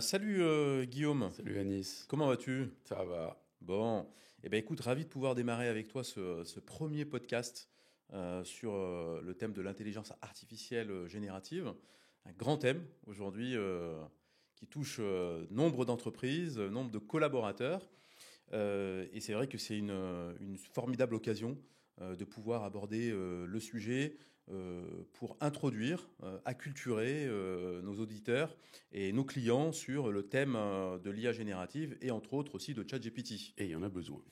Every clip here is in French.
Salut Guillaume, Salut Anis, comment vas-tu? ça va? Bon, écoute, ravi de pouvoir démarrer avec toi ce premier podcast sur le thème de l'intelligence artificielle générative. Un grand thème aujourd'hui qui touche nombre d'entreprises, nombre de collaborateurs. Et c'est vrai que c'est une formidable occasion de pouvoir aborder le sujet pour introduire, acculturer nos auditeurs et nos clients sur le thème de l'IA générative et entre autres aussi de ChatGPT. Et il y en a besoin.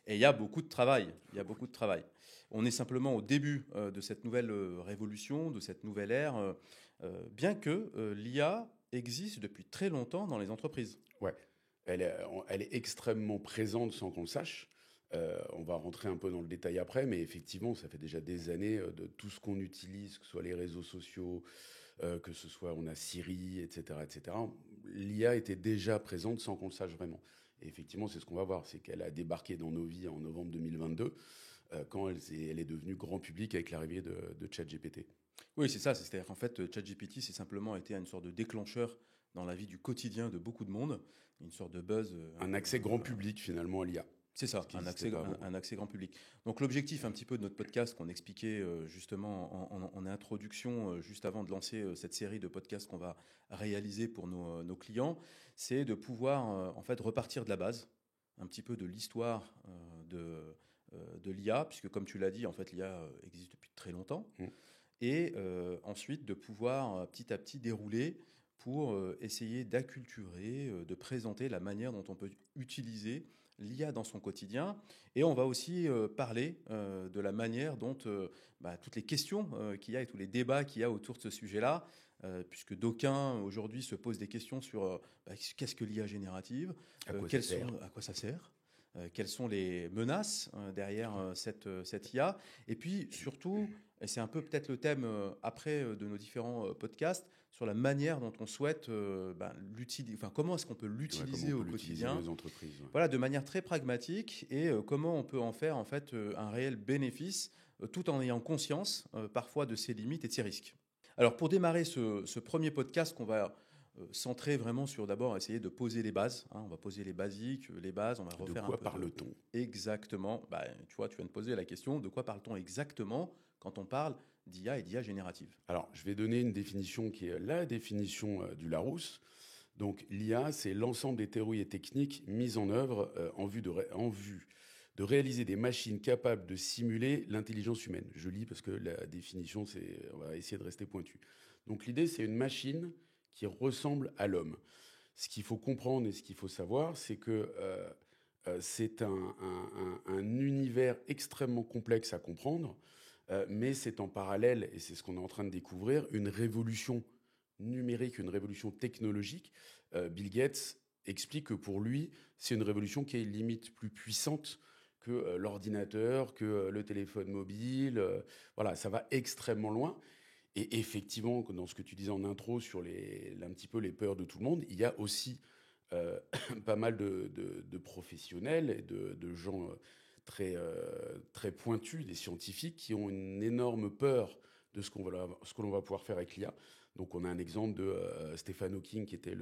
Et il y a beaucoup de travail. Il y a beaucoup de travail. On est simplement au début de cette nouvelle révolution, de cette nouvelle ère, bien que l'IA existe depuis très longtemps dans les entreprises. Ouais, elle est extrêmement présente sans qu'on le sache. On va rentrer un peu dans le détail après, mais effectivement, ça fait déjà des années de tout ce qu'on utilise, que ce soit les réseaux sociaux, que ce soit on a Siri, etc., etc. L'IA était déjà présente sans qu'on le sache vraiment. Et effectivement, c'est ce qu'on va voir, c'est qu'elle a débarqué dans nos vies en novembre 2022, quand elle est devenue grand public avec l'arrivée de ChatGPT. Oui, c'est ça. C'est-à-dire qu'en fait, ChatGPT, c'est simplement été une sorte de déclencheur dans la vie du quotidien de beaucoup de monde, une sorte de buzz. Un accès grand public finalement à l'IA, C'est ce ça, qui n'existait pas avant. un accès grand public. Donc l'objectif un petit peu de notre podcast qu'on expliquait justement en introduction, juste avant de lancer cette série de podcasts qu'on va réaliser pour nos clients, c'est de pouvoir en fait repartir de la base, un petit peu de l'histoire de l'IA, puisque comme tu l'as dit, en fait l'IA existe depuis très longtemps Mm. et ensuite de pouvoir petit à petit dérouler pour essayer d'acculturer, de présenter la manière dont on peut utiliser l'IA dans son quotidien. Et on va aussi parler de la manière dont toutes les questions qu'il y a et tous les débats qu'il y a autour de ce sujet-là, puisque d'aucuns aujourd'hui se posent des questions sur qu'est-ce que l'IA générative, À quoi ça sert? à quoi ça sert, quelles sont les menaces derrière cette IA, et puis surtout, et c'est un peu peut-être le thème après de nos différents podcasts, sur la manière dont on souhaite l'utiliser, enfin comment est-ce qu'on peut Ouais, comment l'utiliser on au peut l'utiliser dans quotidien, les entreprises? Ouais. voilà, de manière très pragmatique, et comment on peut en faire en fait un réel bénéfice, tout en ayant conscience parfois de ses limites et de ses risques. Alors pour démarrer ce premier podcast qu'on va centrer vraiment sur d'abord essayer de poser les bases, hein, on va poser les basiques, les bases, on va De refaire un quoi peu de... parle-t-on? Exactement, tu vois, tu viens de poser la question, de quoi parle-t-on exactement quand on parle d'IA et d'IA générative? Alors, je vais donner une définition qui est la définition du Larousse. Donc, l'IA, c'est l'ensemble des théories et techniques mises en œuvre en vue de réaliser des machines capables de simuler l'intelligence humaine. Je lis parce que la définition, on va essayer de rester pointu. Donc, l'idée, c'est une machine qui ressemble à l'homme. Ce qu'il faut comprendre et ce qu'il faut savoir, c'est que c'est un univers extrêmement complexe à comprendre, mais c'est en parallèle, et c'est ce qu'on est en train de découvrir, une révolution numérique, une révolution technologique. Bill Gates explique que pour lui, c'est une révolution qui est limite plus puissante que l'ordinateur, que le téléphone mobile. Voilà, ça va extrêmement loin. Et effectivement, dans ce que tu disais en intro sur un petit peu les peurs de tout le monde, il y a aussi euh, pas mal de professionnels et de gens très pointus, des scientifiques, qui ont une énorme peur de ce que l'on va pouvoir faire avec l'IA. Donc on a un exemple de Stephen Hawking, qui était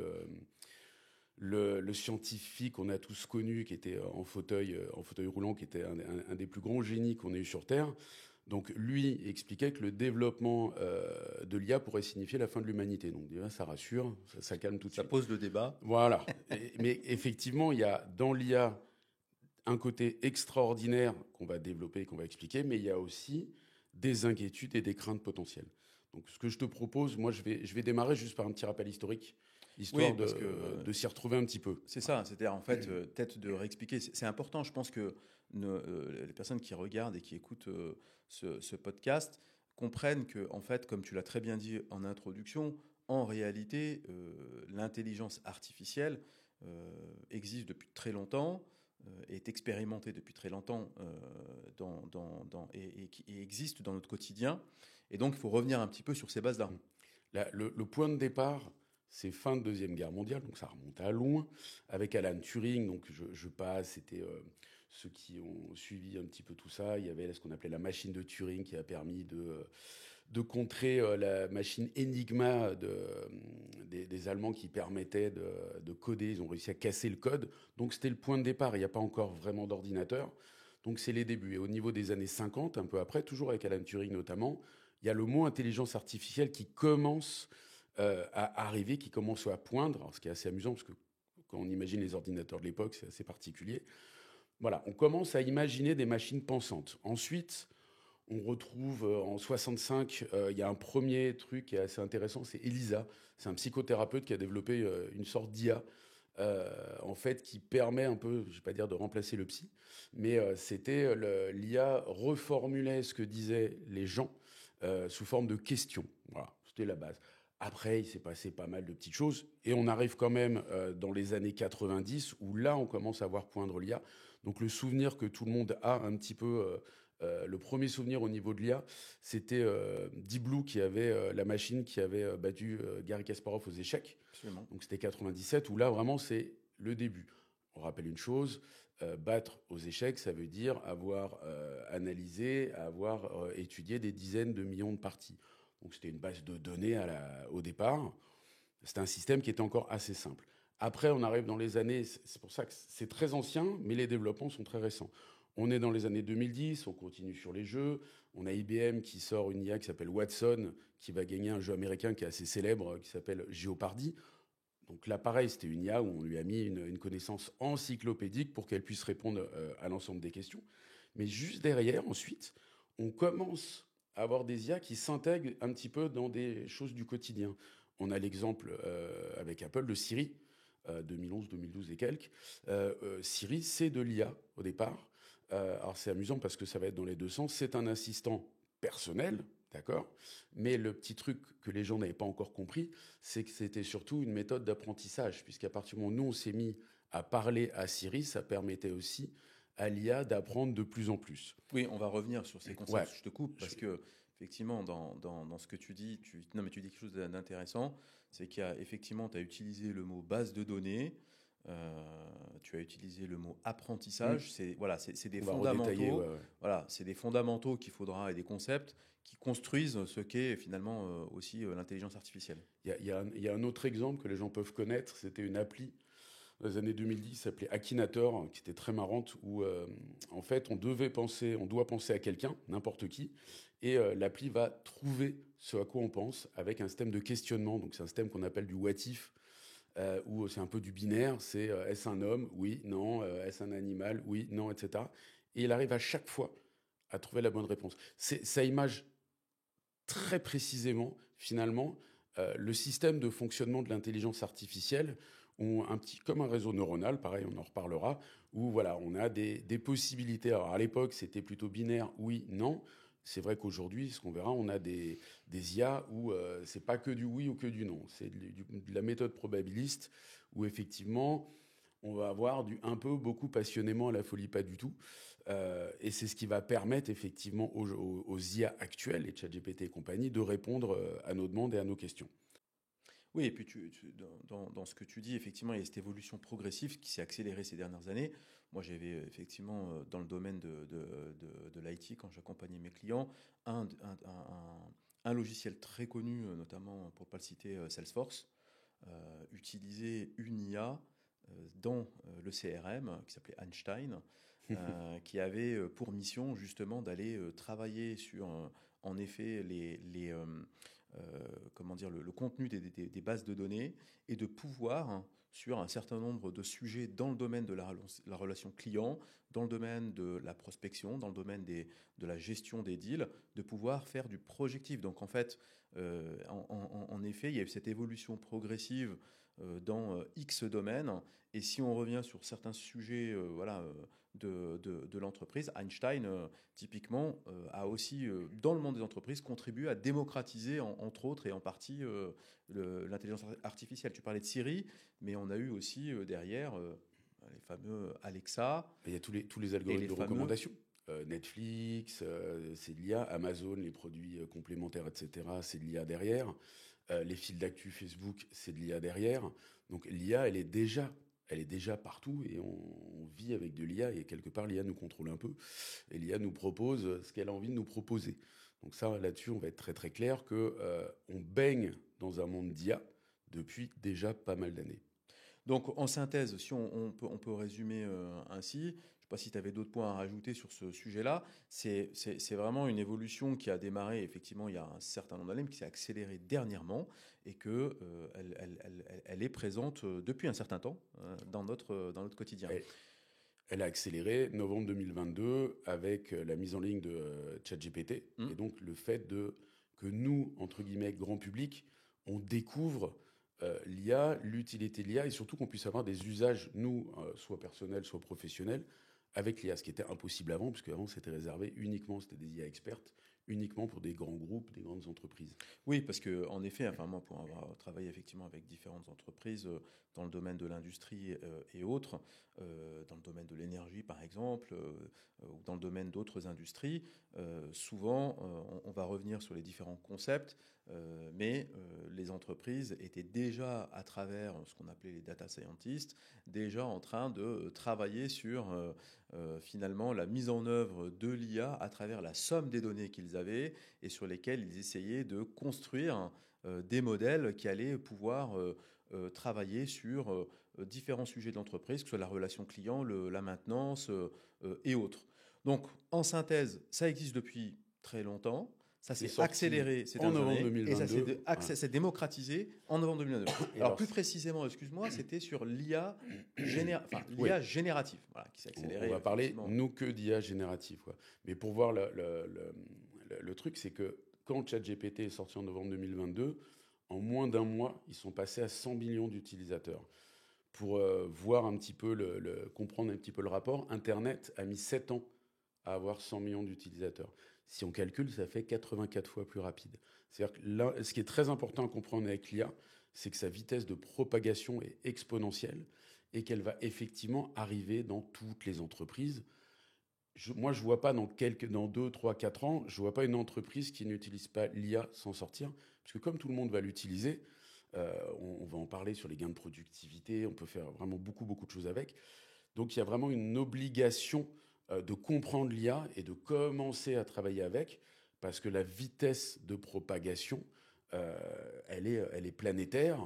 le scientifique qu'on a tous connu, qui était en fauteuil roulant, qui était un des plus grands génies qu'on ait eu sur Terre. Donc lui expliquait que le développement de l'IA pourrait signifier la fin de l'humanité. Donc déjà, ça rassure, ça calme tout de Ça suite. pose le débat. Voilà. Mais effectivement, il y a dans l'IA un côté extraordinaire qu'on va développer, qu'on va expliquer, mais il y a aussi des inquiétudes et des craintes potentielles. Donc ce que je te propose, moi je vais démarrer juste par un petit rappel historique, Oui, histoire parce que de s'y retrouver un petit peu. c'est ça, c'est-à-dire en fait, peut-être de réexpliquer. C'est important, je pense que les personnes qui regardent et qui écoutent ce podcast comprennent que, en fait, comme tu l'as très bien dit en introduction, en réalité, l'intelligence artificielle existe depuis très longtemps, est expérimentée depuis très longtemps et existe dans notre quotidien. Et donc, il faut revenir un petit peu sur ces bases-là. Le point de départ, c'est fin de Deuxième Guerre mondiale, donc ça remonte à loin, avec Alan Turing. Donc je passe, c'était ceux qui ont suivi un petit peu tout ça. Il y avait ce qu'on appelait la machine de Turing qui a permis de contrer la machine Enigma des Allemands qui permettait de coder. Ils ont réussi à casser le code. Donc c'était le point de départ. Il n'y a pas encore vraiment d'ordinateur. Donc c'est les débuts. Et au niveau des années 50, un peu après, toujours avec Alan Turing notamment, il y a le mot intelligence artificielle qui commence à arriver, qui commence à poindre. Alors, ce qui est assez amusant, parce que quand on imagine les ordinateurs de l'époque, c'est assez particulier. Voilà, on commence à imaginer des machines pensantes. Ensuite, on retrouve en 65, il y a un premier truc qui est assez intéressant, c'est ELISA. C'est un psychothérapeute qui a développé une sorte d'IA, en fait, qui permet un peu, je ne vais pas dire de remplacer le psy, mais c'était l'IA reformulait ce que disaient les gens sous forme de questions. Voilà, c'était la base. Après, il s'est passé pas mal de petites choses, et on arrive quand même dans les années 90, où là, on commence à voir poindre l'IA. Donc le souvenir que tout le monde a un petit peu, le premier souvenir au niveau de l'IA, c'était Deep Blue qui avait la machine qui avait battu Garry Kasparov aux échecs. Absolument. Donc c'était 97, où là vraiment c'est le début. On rappelle une chose, battre aux échecs, ça veut dire avoir analysé, avoir étudié des dizaines de millions de parties. Donc c'était une base de données au départ. C'était un système qui était encore assez simple. Après, on arrive dans les années, c'est pour ça que c'est très ancien, mais les développements sont très récents. On est dans les années 2010, on continue sur les jeux. On a IBM qui sort une IA qui s'appelle Watson, qui va gagner un jeu américain qui est assez célèbre, qui s'appelle Jeopardy. Donc là, pareil, c'était une IA où on lui a mis une connaissance encyclopédique pour qu'elle puisse répondre à l'ensemble des questions. Mais juste derrière, ensuite, on commence à avoir des IA qui s'intègrent un petit peu dans des choses du quotidien. On a l'exemple avec Apple de Siri, 2011, 2012 et quelques. Siri, c'est de l'IA au départ. Alors c'est amusant parce que ça va être dans les deux sens. C'est un assistant personnel, d'accord. Mais le petit truc que les gens n'avaient pas encore compris, c'est que c'était surtout une méthode d'apprentissage, puisqu'à partir du moment où nous, on s'est mis à parler à Siri, ça permettait aussi à l'IA d'apprendre de plus en plus. Oui, on va revenir sur ces concepts. Ouais. Je te coupe parce que effectivement, dans ce que tu dis, non, mais tu dis quelque chose d'intéressant, c'est qu'il y a effectivement, tu as utilisé le mot base de données, tu as utilisé le mot apprentissage. C'est voilà, c'est des On va redétailler, fondamentaux. ouais. Voilà, c'est des fondamentaux qu'il faudra et des concepts qui construisent ce qu'est finalement aussi l'intelligence artificielle. Il y a un autre exemple que les gens peuvent connaître, c'était une appli dans les années 2010, s'appelait Akinator, qui était très marrante, où en fait on doit penser à quelqu'un, n'importe qui, et l'appli va trouver ce à quoi on pense avec un système de questionnement. Donc c'est un système qu'on appelle du what if, où c'est un peu du binaire, c'est est-ce un homme? Oui, non, est-ce un animal? Oui, non, etc. Et il arrive à chaque fois à trouver la bonne réponse. Ça image très précisément, finalement, le système de fonctionnement de l'intelligence artificielle, où comme un réseau neuronal, pareil, on en reparlera, où voilà, on a des possibilités. Alors à l'époque, c'était plutôt binaire, oui, non. C'est vrai qu'aujourd'hui, ce qu'on verra, on a des IA où c'est pas que du oui ou que du non. C'est de la méthode probabiliste, où effectivement, on va avoir du un peu, beaucoup, passionnément, à la folie, pas du tout. Et c'est ce qui va permettre effectivement aux IA actuelles, les ChatGPT et compagnie, de répondre à nos demandes et à nos questions. Oui, et puis dans ce que tu dis, effectivement, il y a cette évolution progressive qui s'est accélérée ces dernières années. Moi, j'avais effectivement, dans le domaine de l'IT, quand j'accompagnais mes clients, un logiciel très connu, notamment, pour ne pas le citer, Salesforce, utilisait une IA dans le CRM qui s'appelait Einstein, qui avait pour mission justement d'aller travailler sur, en effet, comment dire, le contenu des bases de données et de pouvoir, hein, sur un certain nombre de sujets dans le domaine de la relation client, dans le domaine de la prospection, dans le domaine de la gestion des deals, de pouvoir faire du projectif. Donc en fait, en effet, il y a eu cette évolution progressive dans X domaines. Et si on revient sur certains sujets voilà, de l'entreprise, Einstein, typiquement, a aussi, dans le monde des entreprises, contribué à démocratiser, entre autres et en partie, l'intelligence artificielle. Tu parlais de Siri, mais on a eu aussi derrière les fameux Alexa. Il y a tous les algorithmes de recommandation. Netflix, c'est de l'IA. Amazon, les produits complémentaires, etc., c'est de l'IA derrière. Les fils d'actu Facebook, c'est de l'IA derrière. Donc l'IA, elle est déjà partout et on vit avec de l'IA et quelque part l'IA nous contrôle un peu et l'IA nous propose ce qu'elle a envie de nous proposer. Donc ça, là-dessus, on va être très très clair que on baigne dans un monde d'IA depuis déjà pas mal d'années. Donc, en synthèse, si on peut résumer ainsi, je ne sais pas si tu avais d'autres points à rajouter sur ce sujet-là, c'est vraiment une évolution qui a démarré effectivement il y a un certain nombre d'années, mais qui s'est accélérée dernièrement et que elle est présente depuis un certain temps dans notre quotidien. Elle a accéléré novembre 2022 avec la mise en ligne de ChatGPT et donc le fait que nous, entre guillemets, grand public, on découvre l'IA, l'utilité de l'IA et surtout qu'on puisse avoir des usages, nous, soit personnels, soit professionnels, avec l'IA, ce qui était impossible avant, puisque avant c'était réservé uniquement, c'était des IA expertes, uniquement pour des grands groupes, des grandes entreprises. Oui, parce que en effet, enfin moi pour avoir travaillé effectivement avec différentes entreprises dans le domaine de l'industrie et autres, dans le domaine de l'énergie par exemple, ou dans le domaine d'autres industries, souvent on va revenir sur les différents concepts, mais les entreprises étaient déjà à travers ce qu'on appelait les data scientists, déjà en train de travailler sur finalement la mise en œuvre de l'IA à travers la somme des données qu'ils avaient et sur lesquels ils essayaient de construire des modèles qui allaient pouvoir travailler sur différents sujets de l'entreprise, que ce soit la relation client, la maintenance et autres. Donc, en synthèse, ça existe depuis très longtemps. Ça s'est accéléré ces en dernières novembre années 2022, et ça s'est démocratisé en novembre 2022. Et alors, plus précisément, excuse-moi, c'était sur l'IA oui. générative voilà, qui s'est accélérée. On va parler, nous, que d'IA générative. Quoi. Mais pour voir le truc, c'est que quand ChatGPT est sorti en novembre 2022, en moins d'un mois, ils sont passés à 100 millions d'utilisateurs. Pour voir un petit peu, comprendre un petit peu le rapport, Internet a mis 7 ans à avoir 100 millions d'utilisateurs. Si on calcule, ça fait 84 fois plus rapide. C'est-à-dire que là, ce qui est très important à comprendre avec l'IA, c'est que sa vitesse de propagation est exponentielle et qu'elle va effectivement arriver dans toutes les entreprises. Moi, je ne vois pas dans 2, 3, 4 ans, je ne vois pas une entreprise qui n'utilise pas l'IA s'en sortir. Parce que comme tout le monde va l'utiliser, on va en parler sur les gains de productivité, on peut faire vraiment beaucoup, beaucoup de choses avec. Donc, il y a vraiment une obligation de comprendre l'IA et de commencer à travailler avec, parce que la vitesse de propagation, elle est planétaire.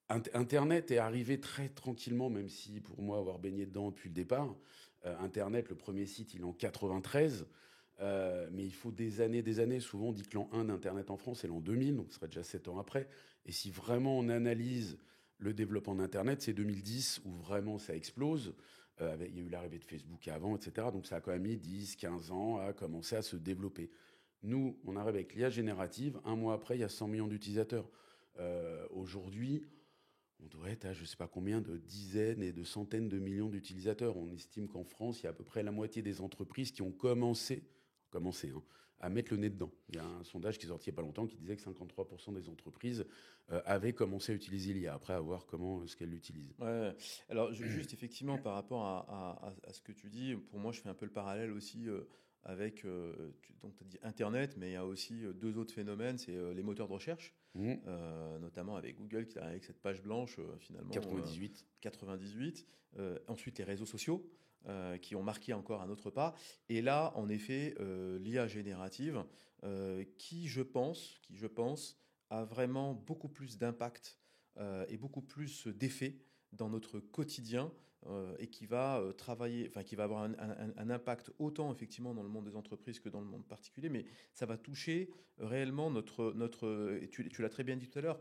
Internet est arrivé très tranquillement, même si pour moi, avoir baigné dedans depuis le départ, Internet, le premier site, il est en 93. Mais il faut des années. Souvent, on dit que l'an 1 d'Internet en France, c'est l'an 2000, donc ce serait déjà 7 ans après. Et si vraiment on analyse le développement d'Internet, c'est 2010 où vraiment ça explose. Il y a eu l'arrivée de Facebook avant, etc. Donc ça a quand même mis 10, 15 ans à commencer à se développer. Nous, on arrive avec l'IA générative. Un mois après, il y a 100 millions d'utilisateurs. Aujourd'hui, on devrait être à je ne sais pas combien de dizaines et de centaines de millions d'utilisateurs. On estime qu'en France, il y a à peu près la moitié des entreprises qui ont commencé à mettre le nez dedans. Il y a un sondage qui est sorti il n'y a pas longtemps qui disait que 53% des entreprises avaient commencé à utiliser l'IA, après à voir comment est-ce qu'elles l'utilisent. Ouais. Alors, juste effectivement, par rapport à ce que tu dis, pour moi, je fais un peu le parallèle aussi avec, donc tu as dit Internet, mais il y a aussi deux autres phénomènes, c'est les moteurs de recherche, notamment avec Google qui arrive avec cette page blanche finalement. 98. Ensuite, les réseaux sociaux. Qui ont marqué encore un autre pas. Et là, en effet, l'IA générative, qui, je pense, a vraiment beaucoup plus d'impact et beaucoup plus d'effet dans notre quotidien et qui va travailler, enfin qui va avoir un impact autant effectivement dans le monde des entreprises que dans le monde particulier, mais ça va toucher réellement et tu l'as très bien dit tout à l'heure,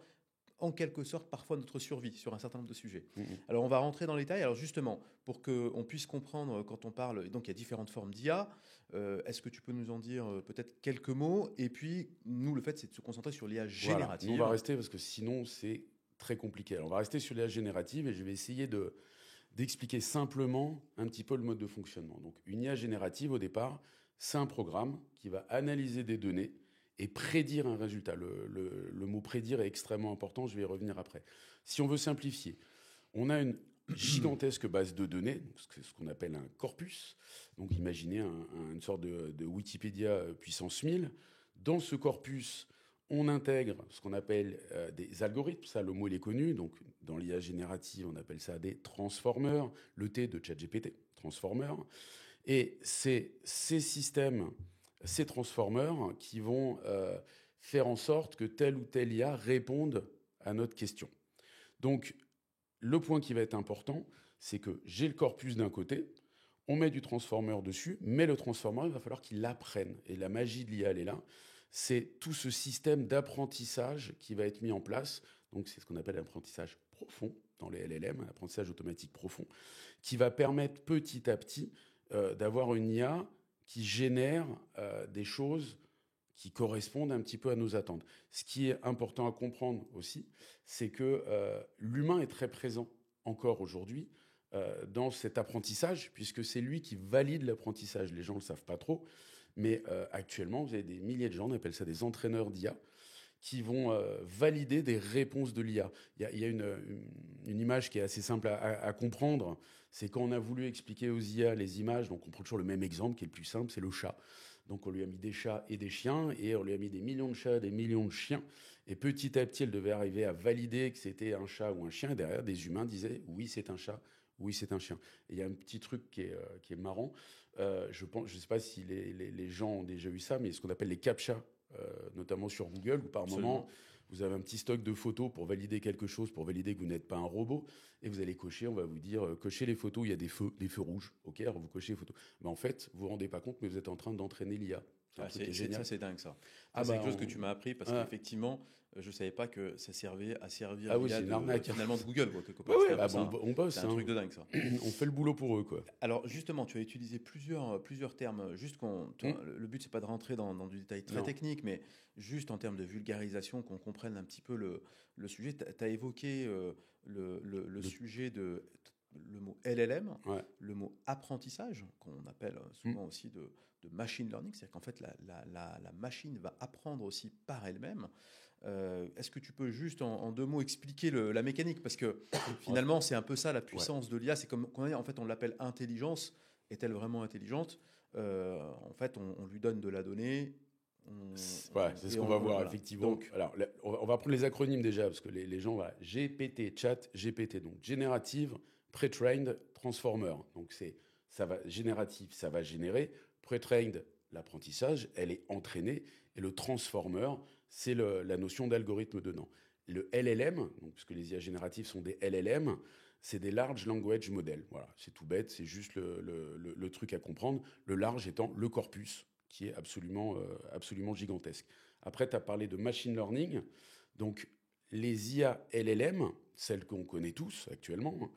en quelque sorte parfois notre survie sur un certain nombre de sujets. Alors on va rentrer dans les détails. Alors justement, pour qu'on puisse comprendre quand on parle, donc il y a différentes formes d'IA, est-ce que tu peux nous en dire peut-être quelques mots? Et puis nous, le fait, c'est de se concentrer sur l'IA générative. Voilà. Nous, on va rester parce que sinon c'est très compliqué. Alors, on va rester sur l'IA générative et je vais essayer d'expliquer simplement un petit peu le mode de fonctionnement. Donc une IA générative au départ, c'est un programme qui va analyser des données et prédire un résultat. Le mot prédire est extrêmement important, je vais y revenir après. Si on veut simplifier, on a une gigantesque base de données, ce qu'on appelle un corpus. Donc imaginez une sorte de Wikipédia puissance 1000. Dans ce corpus, on intègre ce qu'on appelle des algorithmes. Ça, le mot, il est connu. Donc dans l'IA générative, on appelle ça des transformers. Le T de ChatGPT, transformer. Et ces systèmes ces transformers qui vont faire en sorte que telle ou telle IA réponde à notre question. Donc, le point qui va être important, c'est que j'ai le corpus d'un côté, on met du transformer dessus, mais le transformer, il va falloir qu'il apprenne. Et la magie de l'IA, elle est là. C'est tout ce système d'apprentissage qui va être mis en place. Donc, c'est ce qu'on appelle l'apprentissage profond dans les LLM, l'apprentissage automatique profond, qui va permettre petit à petit d'avoir une IA qui génère des choses qui correspondent un petit peu à nos attentes. Ce qui est important à comprendre aussi, c'est que l'humain est très présent encore aujourd'hui dans cet apprentissage, puisque c'est lui qui valide l'apprentissage. Les gens ne le savent pas trop, mais actuellement, vous avez des milliers de gens, on appelle ça des entraîneurs d'IA, qui vont valider des réponses de l'IA. Il y a une image qui est assez simple à comprendre, c'est quand on a voulu expliquer aux IA les images, donc on prend toujours le même exemple qui est le plus simple, c'est le chat. Donc on lui a mis des chats et des chiens, et on lui a mis des millions de chats, des millions de chiens, et petit à petit, elle devait arriver à valider que c'était un chat ou un chien, et derrière, des humains disaient « oui, c'est un chat ». Oui, c'est un chien. Et il y a un petit truc qui est marrant. Je ne sais pas si les gens ont déjà eu ça, mais ce qu'on appelle les CAPTCHA, notamment sur Google, où par moment, vous avez un petit stock de photos pour valider quelque chose, pour valider que vous n'êtes pas un robot, et vous allez cocher, on va vous dire, cochez les photos où il y a des feux rouges. OK, alors vous cochez les photos. Mais en fait, vous ne vous rendez pas compte, mais vous êtes en train d'entraîner l'IA. C'est génial. Ça, c'est dingue, ça. Ah C'est bah, quelque chose que tu m'as appris parce qu'effectivement, je ne savais pas que ça servait à servir oui, c'est une arnaque. Finalement de Google, quoi, quelque part. Ouais, on bosse. C'est un truc de dingue, ça. On fait le boulot pour eux, quoi. Alors, justement, tu as utilisé plusieurs termes. Juste le but, c'est pas de rentrer dans du détail très technique, mais juste en termes de vulgarisation, qu'on comprenne un petit peu le sujet. Tu as évoqué le sujet de le mot LLM, le mot apprentissage, qu'on appelle souvent aussi de machine learning, c'est-à-dire qu'en fait, la machine va apprendre aussi par elle-même. Est-ce que tu peux juste en deux mots expliquer la mécanique? Parce que finalement, c'est un peu ça la puissance de l'IA. C'est comme en fait, on l'appelle intelligence. Est-elle vraiment intelligente? En fait, on lui donne de la donnée. C'est ce qu'on va voir, effectivement. Donc, alors, on va prendre les acronymes déjà, parce que les gens, voilà, GPT, chat, GPT, donc générative, pre-trained, transformer. Donc, génératif, ça va générer. Pre-trained, l'apprentissage, elle est entraînée. Et le transformer, c'est la notion d'algorithme dedans. Le LLM, donc, parce que les IA génératives sont des LLM, c'est des Large Language Models. Voilà, c'est tout bête, c'est juste le truc à comprendre. Le large étant le corpus, qui est absolument gigantesque. Après, tu as parlé de machine learning. Donc, les IA LLM, celles qu'on connaît tous actuellement,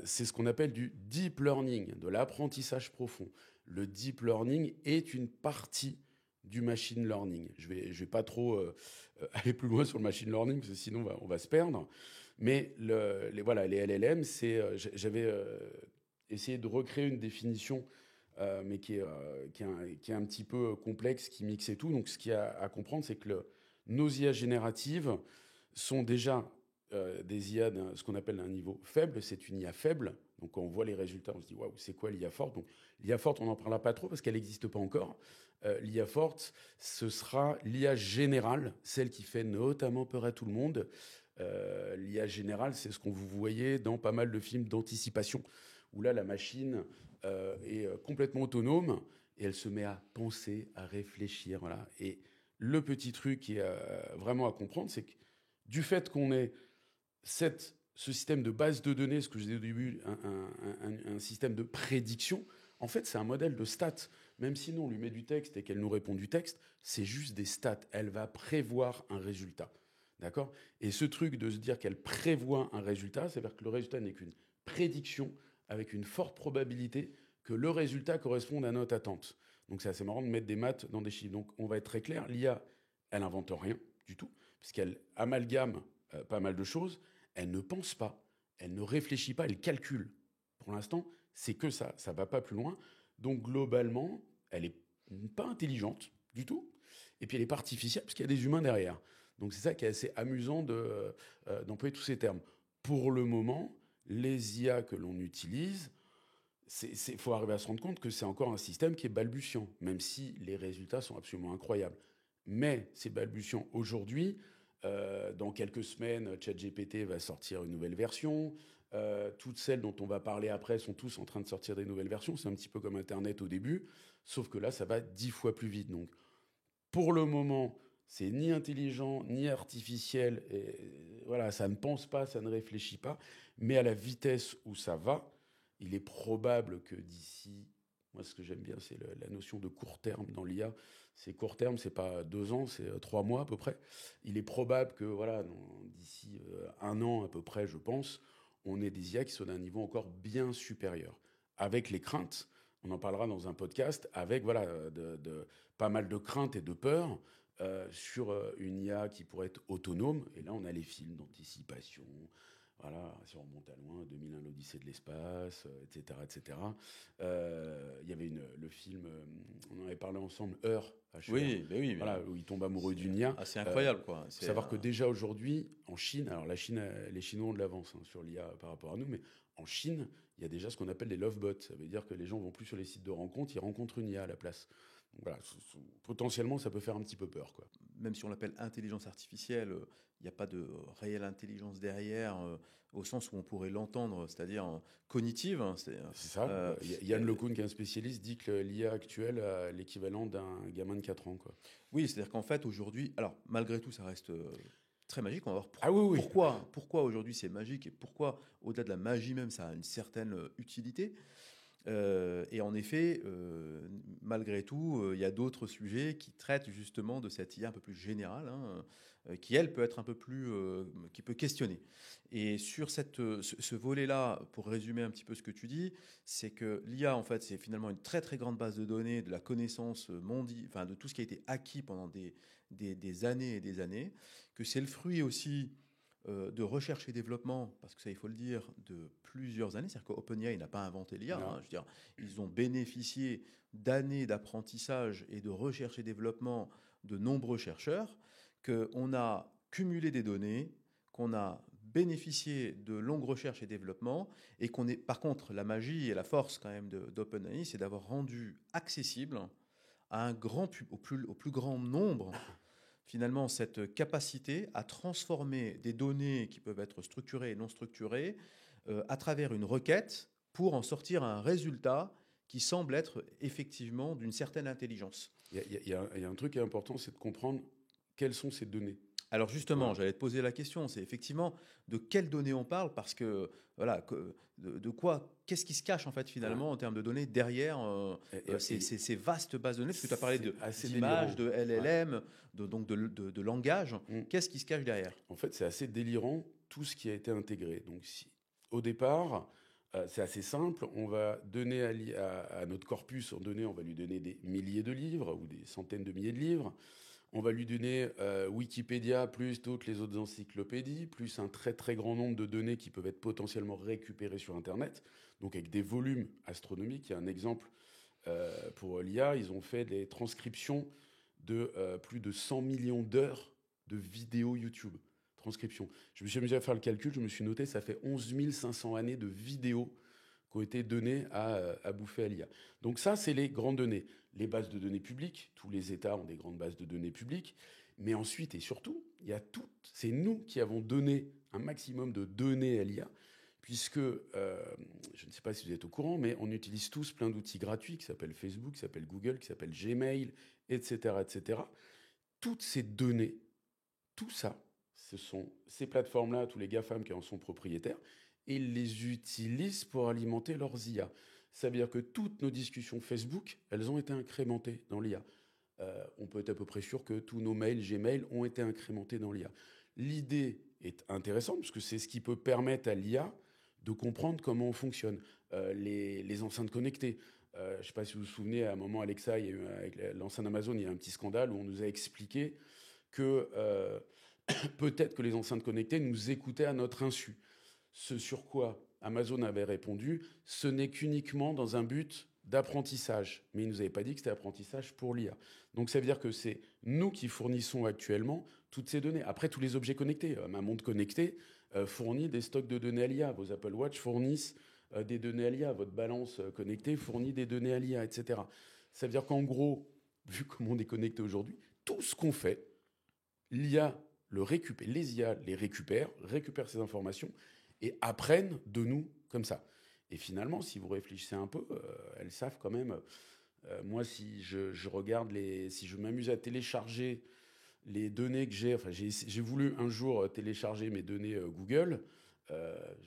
c'est ce qu'on appelle du deep learning, de l'apprentissage profond. Le deep learning est une partie du machine learning. Je vais pas trop aller plus loin sur le machine learning, parce que sinon on va se perdre. Mais les LLM, j'avais essayé de recréer une définition mais qui est un petit peu complexe, qui mixe et tout. Donc, ce qu'il y a à comprendre, c'est que nos IA génératives sont déjà des IA ce qu'on appelle un niveau faible. C'est une IA faible. Donc, quand on voit les résultats, on se dit, waouh, c'est quoi l'IA forte? Donc, l'IA forte, on n'en parlera pas trop parce qu'elle n'existe pas encore. L'IA forte, ce sera l'IA générale, celle qui fait notamment peur à tout le monde. L'IA générale, c'est ce qu'on vous voyez dans pas mal de films d'anticipation, où là, la machine est complètement autonome et elle se met à penser, à réfléchir. Voilà. Et le petit truc qui est vraiment à comprendre, c'est que du fait qu'on ait ce système de base de données, ce que je disais au début, un système de prédiction, en fait, c'est un modèle de stats. Même si nous, on lui met du texte et qu'elle nous répond du texte, c'est juste des stats. Elle va prévoir un résultat. D'accord? Et ce truc de se dire qu'elle prévoit un résultat, c'est-à-dire que le résultat n'est qu'une prédiction avec une forte probabilité que le résultat corresponde à notre attente. Donc c'est assez marrant de mettre des maths dans des chiffres. Donc on va être très clair, l'IA, elle n'invente rien du tout, puisqu'elle amalgame pas mal de choses, elle ne pense pas, elle ne réfléchit pas, elle calcule. Pour l'instant, c'est que ça ne va pas plus loin. Donc globalement, elle n'est pas intelligente du tout, et puis elle n'est pas artificielle, parce qu'il y a des humains derrière. Donc c'est ça qui est assez amusant d'employer tous ces termes. Pour le moment, les IA que l'on utilise, il faut arriver à se rendre compte que c'est encore un système qui est balbutiant, même si les résultats sont absolument incroyables. Mais c'est balbutiant aujourd'hui. Dans quelques semaines, ChatGPT va sortir une nouvelle version. Toutes celles dont on va parler après sont tous en train de sortir des nouvelles versions. C'est un petit peu comme Internet au début, sauf que là, ça va 10 fois plus vite. Donc, pour le moment, c'est ni intelligent, ni artificiel. Et voilà, ça ne pense pas, ça ne réfléchit pas. Mais à la vitesse où ça va, il est probable que d'ici... Moi, ce que j'aime bien, c'est la notion de court terme dans l'IA. C'est court terme, c'est pas 2 ans, c'est 3 mois à peu près. Il est probable que, voilà, d'ici 1 an à peu près, je pense, on ait des IA qui sont d'un niveau encore bien supérieur. Avec les craintes, on en parlera dans un podcast, avec voilà, pas mal de craintes et de peurs sur une IA qui pourrait être autonome. Et là, on a les films d'anticipation. Voilà, si on remonte à loin, 2001, l'Odyssée de l'espace, etc., etc. Il y avait le film, on en avait parlé ensemble, Heure, Oui, ben oui, voilà, où il tombe amoureux d'une IA. C'est incroyable, quoi. Il faut savoir que déjà aujourd'hui, en Chine, alors la Chine, les Chinois ont de l'avance sur l'IA par rapport à nous, mais en Chine, il y a déjà ce qu'on appelle des love bots. Ça veut dire que les gens vont plus sur les sites de rencontres, ils rencontrent une IA à la place. Donc voilà, potentiellement, ça peut faire un petit peu peur, quoi. Même si on l'appelle intelligence artificielle, il n'y a pas de réelle intelligence derrière, au sens où on pourrait l'entendre, c'est-à-dire cognitive. C'est ça. Yann LeCun, qui est un spécialiste, dit que l'IA actuelle a l'équivalent d'un gamin de 4 ans, quoi. Oui, c'est-à-dire qu'en fait, aujourd'hui, alors malgré tout, ça reste très magique. On va voir Ah oui, oui. pourquoi aujourd'hui c'est magique et pourquoi, au-delà de la magie même, ça a une certaine utilité. Et en effet, malgré tout, il y a d'autres sujets qui traitent justement de cette IA un peu plus générale, hein, qui elle peut être un peu plus, qui peut questionner. Et sur ce volet-là, pour résumer un petit peu ce que tu dis, c'est que l'IA en fait c'est finalement une très très grande base de données de la connaissance mondiale, enfin de tout ce qui a été acquis pendant des années et des années, que c'est le fruit aussi de recherche et développement, parce que ça, il faut le dire, de plusieurs années. C'est-à-dire qu'OpenAI n'a pas inventé l'IA. Hein, je veux dire, ils ont bénéficié d'années d'apprentissage et de recherche et développement de nombreux chercheurs, qu'on a cumulé des données, qu'on a bénéficié de longues recherches et développements, et qu'on est, par contre, la magie et la force quand même d'OpenAI, c'est d'avoir rendu accessible à au plus grand nombre finalement cette capacité à transformer des données qui peuvent être structurées et non structurées à travers une requête pour en sortir un résultat qui semble être effectivement d'une certaine intelligence. Il y a un truc qui est important, c'est de comprendre quelles sont ces données. Alors justement, j'allais te poser la question, c'est effectivement de quelles données on parle, parce que voilà, de quoi, qu'est-ce qui se cache en fait finalement en termes de données derrière ces vastes bases de données, parce que tu as parlé d'images, de LLM, donc de langage, qu'est-ce qui se cache derrière? En fait, c'est assez délirant tout ce qui a été intégré. Donc au départ, c'est assez simple, on va donner à notre corpus, on va lui donner des milliers de livres ou des centaines de milliers de livres. On va lui donner Wikipédia plus toutes les autres encyclopédies, plus un très très grand nombre de données qui peuvent être potentiellement récupérées sur Internet, donc avec des volumes astronomiques. Il y a un exemple pour l'IA, ils ont fait des transcriptions de plus de 100 millions d'heures de vidéos YouTube. Transcription. Je me suis amusé à faire le calcul, je me suis noté, ça fait 11 500 années de vidéos qui ont été données à bouffer à l'IA. Donc ça, c'est les grandes données. Les bases de données publiques, tous les États ont des grandes bases de données publiques, mais ensuite et surtout, il y a c'est nous qui avons donné un maximum de données à l'IA, puisque, je ne sais pas si vous êtes au courant, mais on utilise tous plein d'outils gratuits qui s'appellent Facebook, qui s'appellent Google, qui s'appellent Gmail, etc., etc. Toutes ces données, tout ça, ce sont ces plateformes-là, tous les GAFAM qui en sont propriétaires, et ils les utilisent pour alimenter leurs IA. Ça veut dire que toutes nos discussions Facebook, elles ont été incrémentées dans l'IA. On peut être à peu près sûr que tous nos mails Gmail ont été incrémentés dans l'IA. L'idée est intéressante parce que c'est ce qui peut permettre à l'IA de comprendre comment on fonctionne. Les enceintes connectées. Je ne sais pas si vous vous souvenez, à un moment, Alexa, avec l'enceinte Amazon, il y a un petit scandale où on nous a expliqué que peut-être que les enceintes connectées nous écoutaient à notre insu. Ce sur quoi Amazon avait répondu, ce n'est qu'uniquement dans un but d'apprentissage. Mais ils ne nous avaient pas dit que c'était apprentissage pour l'IA. Donc ça veut dire que c'est nous qui fournissons actuellement toutes ces données. Après, tous les objets connectés. Ma montre connectée fournit des stocks de données à l'IA. Vos Apple Watch fournissent des données à l'IA. Votre balance connectée fournit des données à l'IA, etc. Ça veut dire qu'en gros, vu comment on est connecté aujourd'hui, tout ce qu'on fait, l'IA les IA les récupèrent ces informations et apprennent de nous comme ça. Et finalement, si vous réfléchissez un peu, elles savent quand même. Moi, si je regarde si je m'amuse à télécharger les données que j'ai, enfin, j'ai voulu un jour télécharger mes données Google,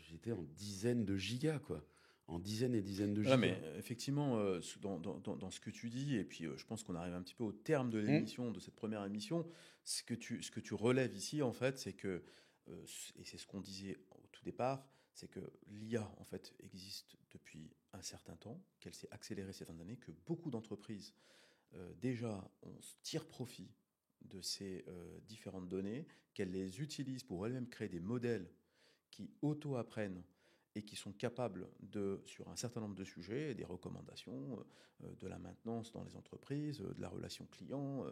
j'étais en dizaines de gigas, quoi. En dizaines et dizaines de Voilà, gigas. mais effectivement, dans ce que tu dis, et puis je pense qu'on arrive un petit peu au terme de Hum, l'émission, de cette première émission, ce que tu relèves ici, en fait, c'est que, et c'est ce qu'on disait au tout départ, c'est que l'IA, en fait, existe depuis un certain temps, qu'elle s'est accélérée ces dernières années, que beaucoup d'entreprises, déjà, on tire profit de ces différentes données, qu'elles les utilisent pour elles-mêmes créer des modèles qui auto-apprennent et qui sont capables de, sur un certain nombre de sujets, des recommandations, de la maintenance dans les entreprises, de la relation client,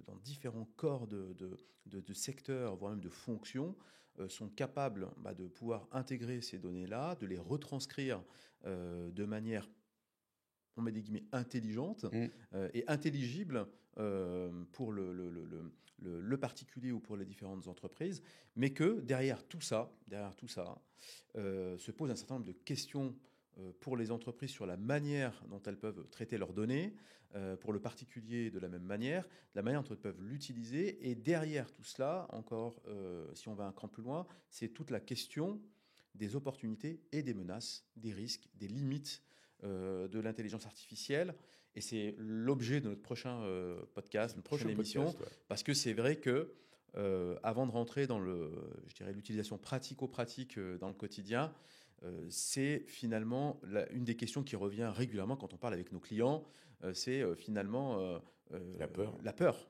dans différents corps de secteurs, voire même de fonctions, sont capables de pouvoir intégrer ces données-là, de les retranscrire de manière, on met des guillemets, intelligente hum. et intelligible pour le particulier ou pour les différentes entreprises, mais que derrière tout ça se pose un certain nombre de questions pour les entreprises sur la manière dont elles peuvent traiter leurs données, pour le particulier de la même manière, la manière dont elles peuvent l'utiliser, et derrière tout cela, encore, si on va un cran plus loin, c'est toute la question des opportunités et des menaces, des risques, des limites de l'intelligence artificielle. Et c'est l'objet de notre prochain podcast, notre prochaine émission, Podcast, ouais. parce que c'est vrai que avant de rentrer dans je dirais, l'utilisation pratico-pratique dans le quotidien, c'est finalement une des questions qui revient régulièrement quand on parle avec nos clients, c'est finalement La peur. la peur.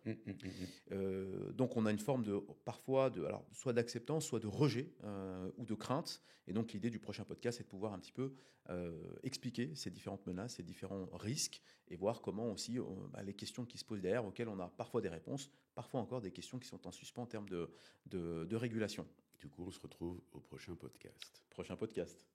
Hum. Donc on a une forme parfois alors, soit d'acceptance, soit de rejet ou de crainte. Et donc l'idée du prochain podcast, c'est de pouvoir un petit peu expliquer ces différentes menaces, ces différents risques, et voir comment aussi les questions qui se posent derrière, auxquelles on a parfois des réponses, parfois encore des questions qui sont en suspens en termes de régulation. Du coup, on se retrouve au prochain podcast. Prochain podcast.